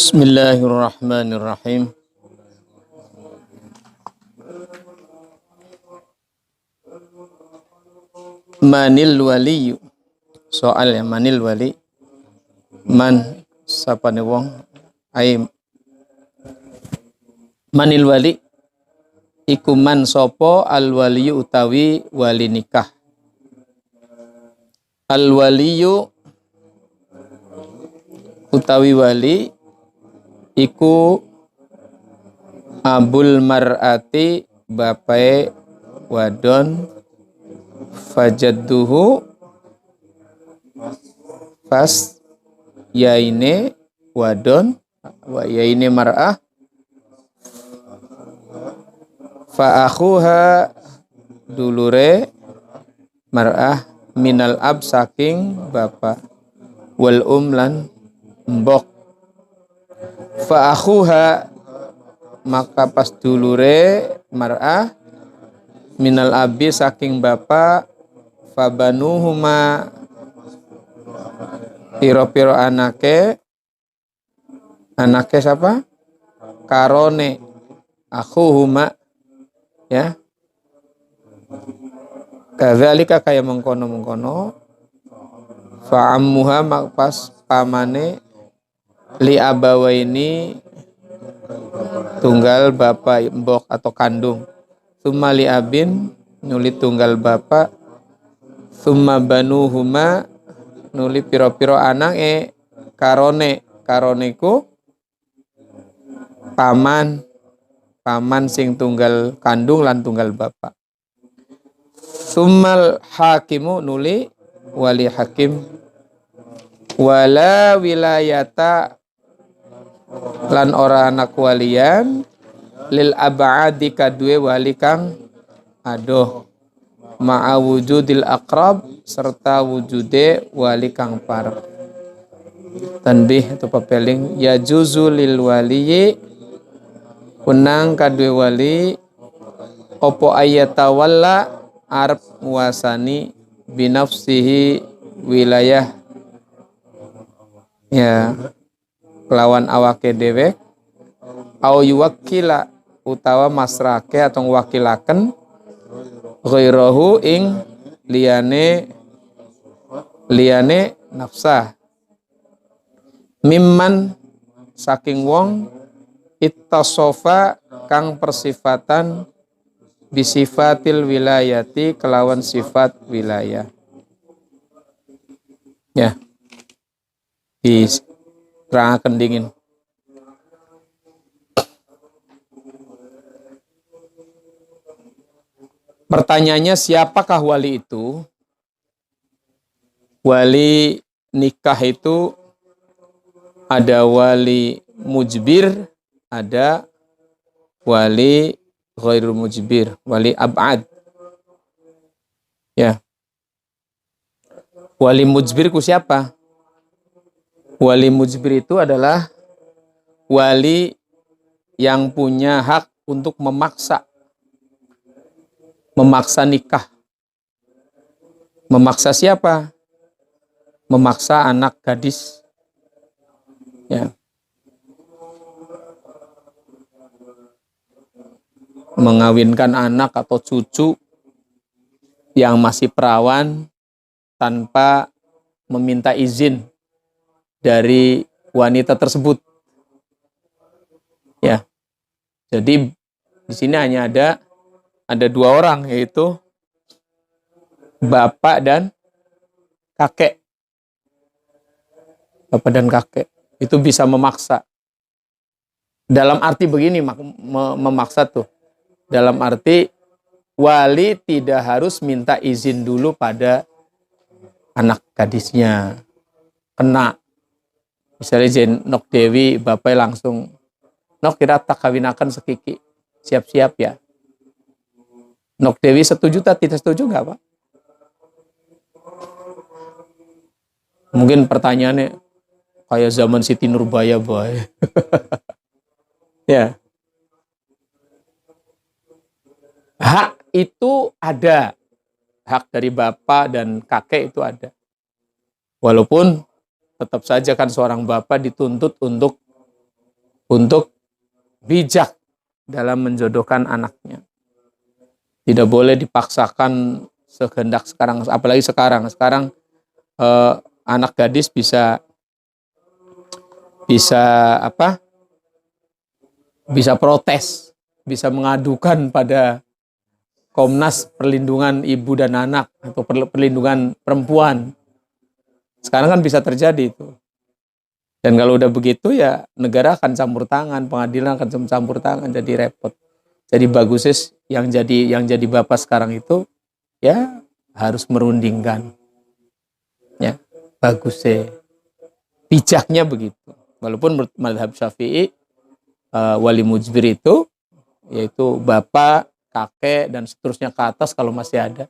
Bismillahirrahmanirrahim. Manil waliyu. Soal ya, manil wali. Man sapane wong ai manil wali iku man sopo al waliyu utawi wali nikah. Al waliyu utawi wali iku abul mar'ati bapae wadon fajadduhu pas yaine wadon wa yaine mar'ah fa akhuha dulure mar'ah minal ab saking bapak wal lan mbok fa akhuha maka pas dulure mar'ah minal abi saking bapak fabanuhuma piro-piro anake siapa? Karone akhuhuma ya kadzalika kaya mengkono-mengkono fa'ammuha pas pamane li abawaini tunggal bapak mbok atau kandung summa li abin nuli tunggal bapak summa banuhuma nuli piro-piro anak karoneku paman sing tunggal kandung lan tunggal bapak summal hakimu nuli wali hakim wala wilayata lan ora anak walian lil ab'adi kadue wali kang adoh ma'a wujudil aqrab serta wujude wali kang parek. Tanbih atau pepeling ya juzu lil waliyi kunang kadue wali opo ayatawalla arep muasani binafsihi wilayah ya kelawan awake dewek au yuwakkila utawa masrake atau wakilaken ghairahu ing liyane nafsah mimman saking wong ittasofa kang persifatan bisifatil wilayati kelawan sifat wilayah ya diterangkan dingin. Pertanyaannya siapakah wali itu? Wali nikah itu ada wali mujbir, ada wali ghairul mujbir, wali ab'ad. Ya. Wali mujbir ku siapa? Wali mujbir itu adalah wali yang punya hak untuk memaksa nikah. Memaksa siapa? Memaksa anak gadis. Ya. Mengawinkan anak atau cucu yang masih perawan tanpa meminta izin dari wanita tersebut. Ya. Jadi di sini hanya ada dua orang, yaitu bapak dan kakek. Bapak dan kakek itu bisa memaksa. Dalam arti begini memaksa tuh. Dalam arti wali tidak harus minta izin dulu pada anak gadisnya. Kena. Misalnya Jen Nok Dewi, bapak langsung, Nok kira tak kawinakan sekiki. Siap-siap ya. Nok Dewi setuju tak tidak setuju nggak Pak? Mungkin pertanyaannya kayak zaman Siti Nurbaya boy. Ya. Hak itu ada. Hak dari bapak dan kakek itu ada. Walaupun tetap saja kan seorang bapak dituntut untuk untuk bijak dalam menjodohkan anaknya. Tidak boleh dipaksakan sekehendak sekarang, apalagi sekarang anak gadis bisa protes, bisa mengadukan pada Komnas Perlindungan Ibu dan Anak atau Perlindungan Perempuan. Sekarang kan bisa terjadi itu. Dan kalau udah begitu ya negara akan campur tangan, pengadilan akan campur tangan, jadi repot. Jadi bagusnya yang jadi bapak sekarang itu ya harus merundingkan. Ya, bagusnya. Bijaknya begitu. Walaupun menurut mazhab Syafi'i wali mujbir itu yaitu bapak, kakek dan seterusnya ke atas kalau masih ada.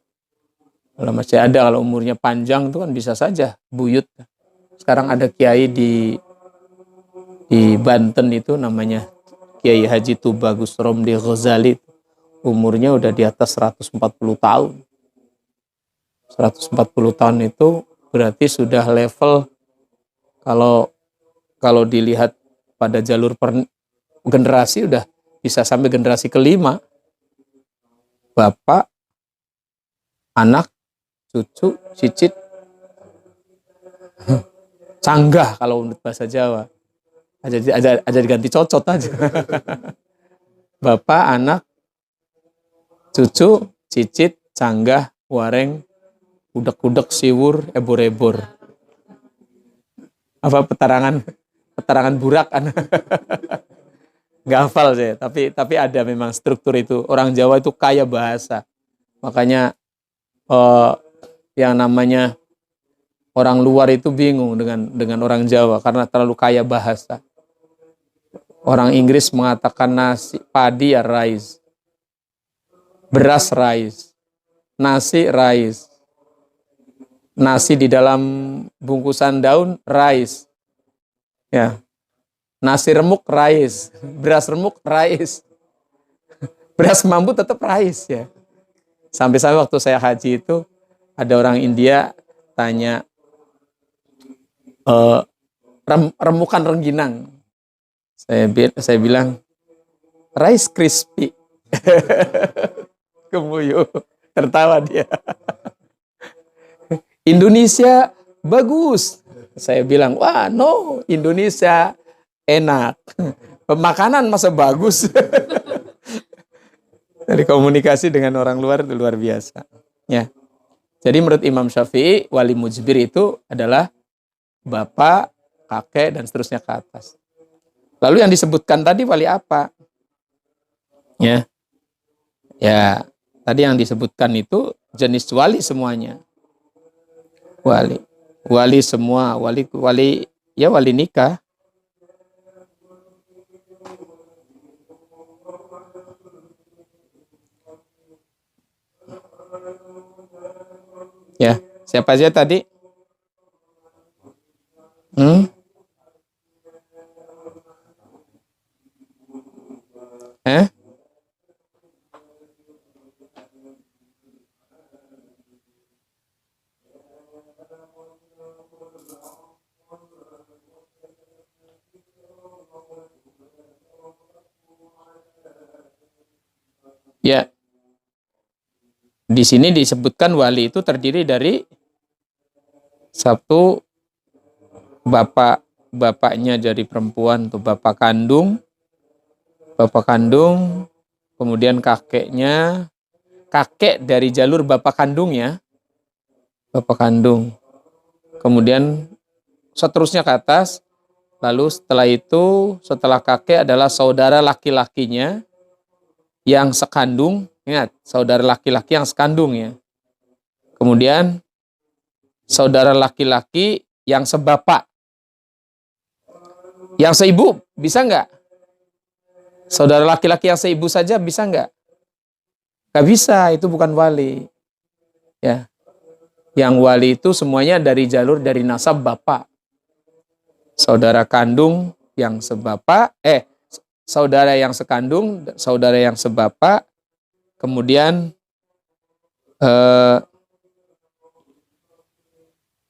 Kalau masih ada, kalau umurnya panjang itu kan bisa saja buyut. Sekarang ada kiai di Banten itu namanya Kiai Haji Tubagus Romli Ghazali. Umurnya udah di atas 140 tahun. 140 tahun itu berarti sudah level kalau dilihat pada jalur generasi udah bisa sampai generasi kelima. Bapak, anak, cucu, cicit, canggah kalau menurut bahasa Jawa. Aja diganti cocot aja. Bapak, anak, cucu, cicit, canggah, wareng, udek-udek, siwur, ebor-ebor. Apa petarangan burak kan? Nggak hafal saya, tapi ada memang struktur itu. Orang Jawa itu kaya bahasa. Makanya yang namanya orang luar itu bingung dengan orang Jawa karena terlalu kaya bahasa. Orang Inggris mengatakan nasi padi ya rice, beras rice, nasi rice, nasi di dalam bungkusan daun rice, ya, nasi remuk rice, beras remuk rice, beras mambu tetap rice ya. Sampai waktu saya haji itu ada orang India tanya remukan rengginang. Saya bilang rice crispy. Kemuyu, tertawa dia. Indonesia bagus. Saya bilang, wah no, Indonesia enak. Pemakanan masa bagus. Dari komunikasi dengan orang luar itu luar biasa. Ya. Jadi menurut Imam Syafi'i, wali mujbir itu adalah bapak, kakek, dan seterusnya ke atas. Lalu yang disebutkan tadi wali apa? Ya. Ya, tadi yang disebutkan itu jenis wali semuanya. Wali. Wali semua, wali ya wali nikah. Ya, siapa aja tadi? Eh? Ya, di sini disebutkan wali itu terdiri dari satu bapaknya dari perempuan tuh bapak kandung, kemudian kakeknya, kakek dari jalur bapak kandungnya, bapak kandung, kemudian seterusnya ke atas, lalu setelah kakek adalah saudara laki-lakinya yang sekandung, ingat, saudara laki-laki yang sekandung ya. Kemudian saudara laki-laki yang sebapak. Yang seibu bisa nggak? Saudara laki-laki yang seibu saja bisa nggak? Nggak bisa, itu bukan wali. Ya. Yang wali itu semuanya dari jalur dari nasab bapak. Saudara kandung yang sebapak, saudara yang sekandung, saudara yang sebapak, kemudian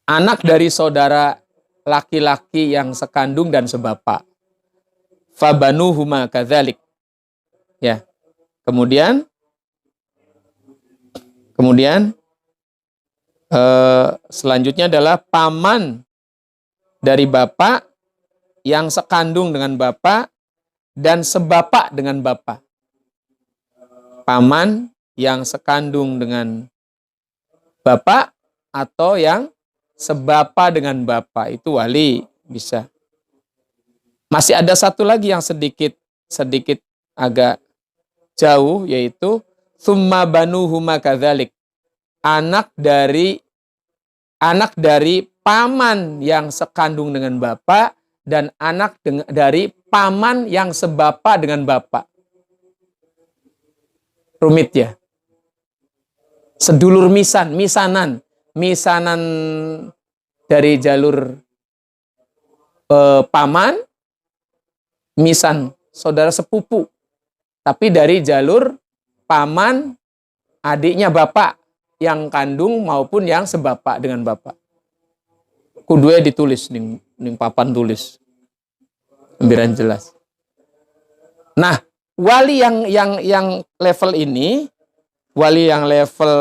anak dari saudara laki-laki yang sekandung dan sebapak. fabanuhuma kadzalik. Ya. Kemudian selanjutnya adalah paman dari bapak yang sekandung dengan bapak dan sebapak dengan bapak. Paman yang sekandung dengan bapak atau yang sebapa dengan bapak, itu wali bisa. Masih ada satu lagi yang sedikit agak jauh, yaitu summa banuhuma kadzalik. Anak dari paman yang sekandung dengan bapak dan anak dari paman yang sebapa dengan bapak. Rumit ya. Sedulur misanan dari jalur paman, misan saudara sepupu, tapi dari jalur paman adiknya bapak yang kandung maupun yang sebapak dengan bapak. Kudunya ditulis ning papan tulis. Ambiran jelas. Nah, wali yang level ini, wali yang level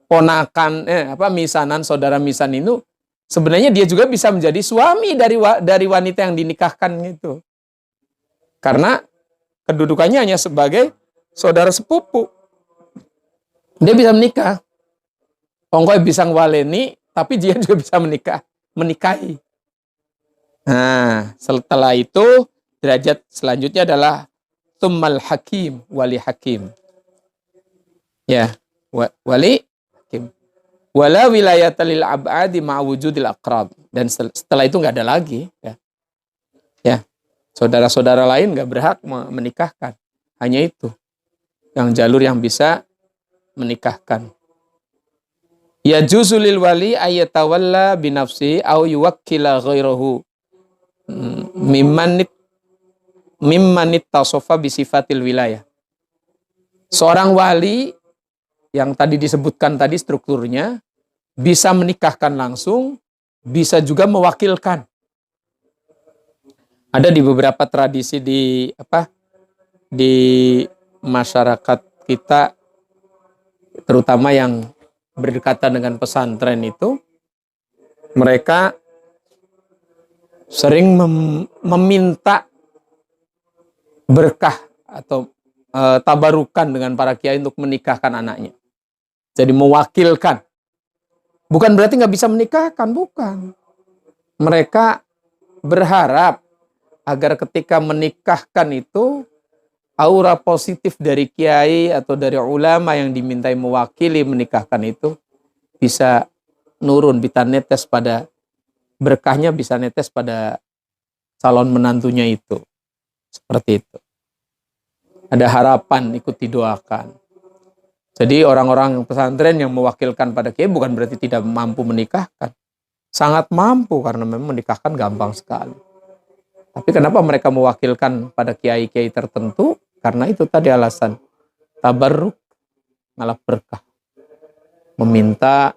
ponakan misanan, saudara misan itu sebenarnya dia juga bisa menjadi suami dari wanita yang dinikahkan itu. Karena kedudukannya hanya sebagai saudara sepupu. Dia bisa menikah. Ongkoy bisa ngwaleni, tapi dia juga bisa menikahi. Nah, setelah itu derajat selanjutnya adalah tsummal hakim, wali hakim. Ya, wali hakim. Wala wilayata lil ab'adi ma'wujudil aqrab. Dan setelah itu nggak ada lagi. Ya, saudara-saudara lain nggak berhak menikahkan. Hanya itu yang jalur yang bisa menikahkan. Ya juzulil wali ayatawalla binafsi au yuwakkila ghairahu mimmanit tasofa bisifatil wilayah. Seorang wali yang tadi disebutkan tadi strukturnya bisa menikahkan langsung, bisa juga mewakilkan. Ada di beberapa tradisi di masyarakat kita, terutama yang berdekatan dengan pesantren itu, mereka sering meminta berkah atau tabarukan dengan para kiai untuk menikahkan anaknya. Jadi mewakilkan. Bukan berarti nggak bisa menikahkan, bukan. Mereka berharap agar ketika menikahkan itu aura positif dari kiai atau dari ulama yang dimintai mewakili menikahkan itu bisa nurun, bisa netes pada berkahnya, bisa netes pada calon menantunya itu. Seperti itu. Ada harapan ikut didoakan. Jadi orang-orang pesantren yang mewakilkan pada kiai bukan berarti tidak mampu menikahkan. Sangat mampu karena memang menikahkan gampang sekali. Tapi kenapa mereka mewakilkan pada kiai-kiai tertentu? Karena itu tadi alasan tabarruk, malah berkah. Meminta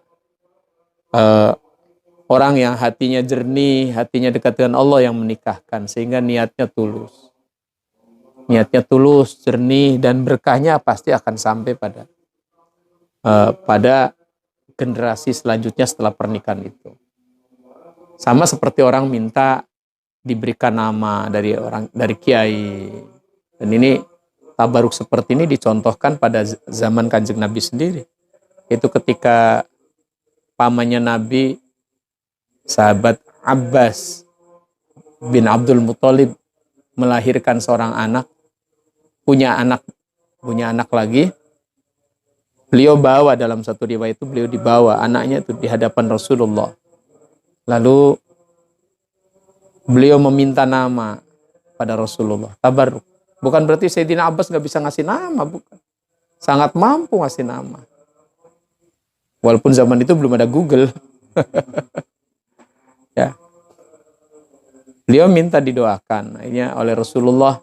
orang yang hatinya jernih, hatinya dekat dengan Allah yang menikahkan, sehingga niatnya tulus. Niatnya tulus, jernih, dan berkahnya pasti akan sampai pada generasi selanjutnya setelah pernikahan itu. Sama seperti orang minta diberikan nama dari kiai. Dan ini tabaruk seperti ini dicontohkan pada zaman Kanjeng Nabi sendiri. Itu ketika pamannya Nabi, sahabat Abbas bin Abdul Muthalib, melahirkan seorang anak, punya anak lagi. Beliau bawa, dalam satu riwayat itu beliau dibawa anaknya itu di hadapan Rasulullah. Lalu beliau meminta nama pada Rasulullah, tabarruk. Bukan berarti Sayyidina Abbas nggak bisa ngasih nama, bukan. Sangat mampu ngasih nama. Walaupun zaman itu belum ada Google. Ya. Beliau minta didoakan. Akhirnya oleh Rasulullah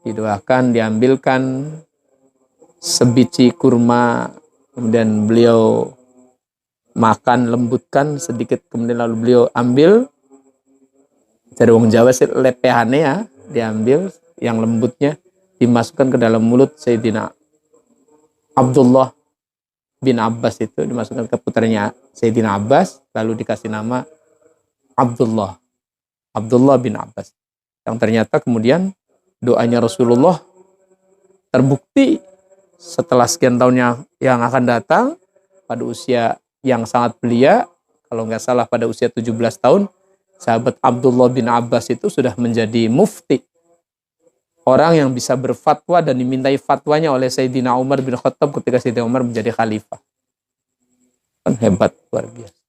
didoakan, diambilkan sebiji kurma, kemudian beliau makan, lembutkan sedikit, kemudian lalu beliau ambil Dari wong Jawa lepehane ya diambil, yang lembutnya dimasukkan ke dalam mulut Sayyidina Abdullah bin Abbas, itu dimasukkan ke putranya Sayyidina Abbas, lalu dikasih nama Abdullah bin Abbas, yang ternyata kemudian doanya Rasulullah terbukti setelah sekian tahun yang akan datang, pada usia yang sangat belia, kalau nggak salah pada usia 17 tahun, sahabat Abdullah bin Abbas itu sudah menjadi mufti, orang yang bisa berfatwa dan dimintai fatwanya oleh Sayyidina Umar bin Khattab ketika Sayyidina Umar menjadi khalifah. Kan hebat, luar biasa.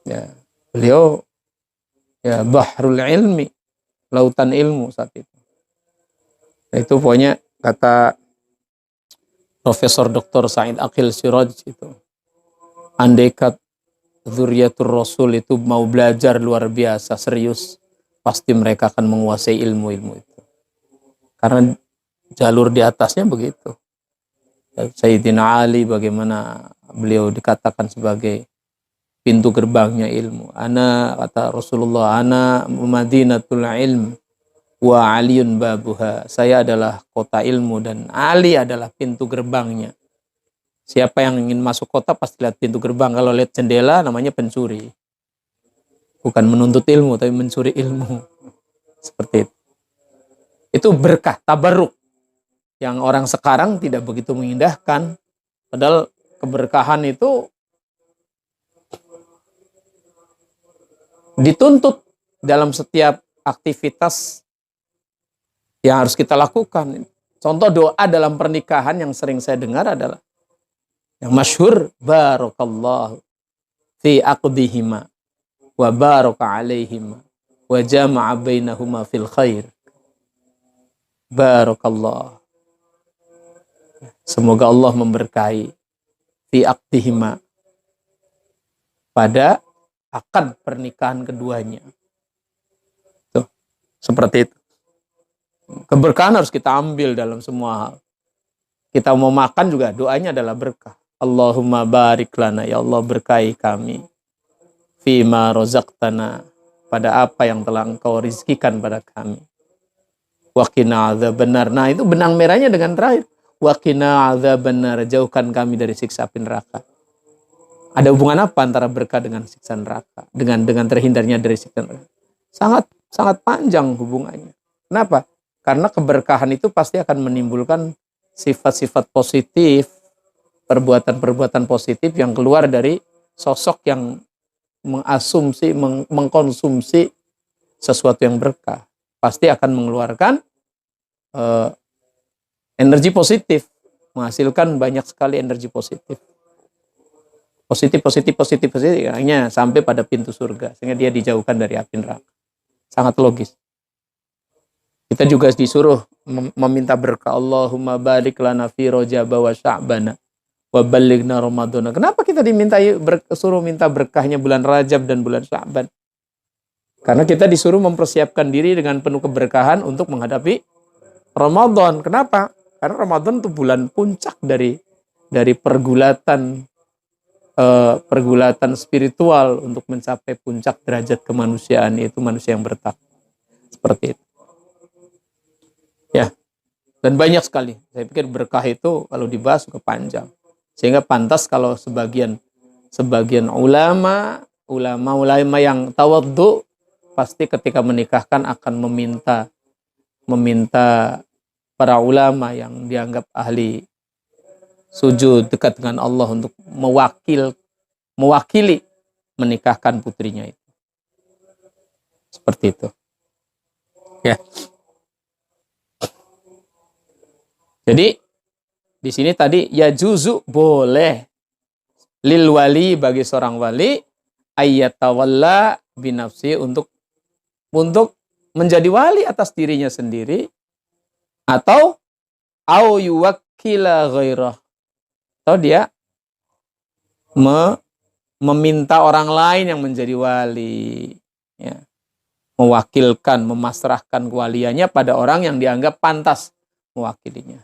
Ya, beliau ya bahrul ilmi, lautan ilmu saat itu. Nah, itu pokoknya kata Profesor Dr. Said Aqil Siraj itu, andaikat Dzurriyyatur Rasul itu mau belajar luar biasa serius, pasti mereka akan menguasai ilmu-ilmu itu. Karena jalur di atasnya begitu. Sayyidina Ali bagaimana beliau dikatakan sebagai pintu gerbangnya ilmu. Ana, kata Rasulullah, ana Madinatul ilm wa aliyun babuha. Saya adalah kota ilmu dan Ali adalah pintu gerbangnya. Siapa yang ingin masuk kota pasti lihat pintu gerbang. Kalau lihat jendela namanya pencuri. Bukan menuntut ilmu tapi mencuri ilmu. Seperti itu. Itu berkah, tabarruk, yang orang sekarang tidak begitu mengindahkan. Padahal keberkahan itu dituntut dalam setiap aktivitas yang harus kita lakukan. Contoh doa dalam pernikahan yang sering saya dengar adalah yang masyhur, barakallahu fi aqdihima wa baraka alaihima wa jama'a bainahuma fil khair. Barakallah, semoga Allah memberkahi fi aqdihima, pada akad pernikahan keduanya. Tuh, seperti itu. Keberkahan harus kita ambil dalam semua hal. Kita mau makan juga doanya adalah berkah. Allahumma barik lana, ya Allah berkahi kami. Fima rozaqtana, pada apa yang telah Engkau rizkikan pada kami. Wa qina adzabannar. Nah, itu benang merahnya dengan terakhir. Wa qina adzabannar, jauhkan kami dari siksa api neraka. Ada hubungan apa antara berkah dengan siksa neraka? Dengan terhindarnya dari siksa neraka? Sangat panjang hubungannya. Kenapa? Karena keberkahan itu pasti akan menimbulkan sifat-sifat positif, perbuatan-perbuatan positif yang keluar dari sosok yang mengasumsi, mengkonsumsi sesuatu yang berkah. Pasti akan mengeluarkan energi positif, menghasilkan banyak sekali energi positif. Positif, akhirnya sampai pada pintu surga, sehingga dia dijauhkan dari api neraka. Sangat logis. Kita juga disuruh meminta berkah. Allahumma barik lana fi Rajab wa Sya'bana wa ballighna Ramadhana. Kenapa kita suruh minta berkahnya bulan Rajab dan bulan Sya'ban? Karena kita disuruh mempersiapkan diri dengan penuh keberkahan untuk menghadapi Ramadan. Kenapa? Karena Ramadan itu bulan puncak dari pergulatan spiritual untuk mencapai puncak derajat kemanusiaan, yaitu manusia yang bertakwa. Seperti itu. Ya. Dan banyak sekali. Saya pikir berkah itu kalau dibahas juga panjang. Sehingga pantas kalau sebagian ulama yang tawadhu pasti ketika menikahkan akan meminta para ulama yang dianggap ahli sujud dekat dengan Allah untuk mewakili menikahkan putrinya itu. Seperti itu. Ya. Jadi di sini tadi ya juzu boleh lil wali, bagi seorang wali, ayyatawalla binafsi, untuk menjadi wali atas dirinya sendiri, atau au yuwakkila ghairah, atau dia meminta orang lain yang menjadi wali, ya, mewakilkan, memasrahkan kewaliannya pada orang yang dianggap pantas mewakilinya.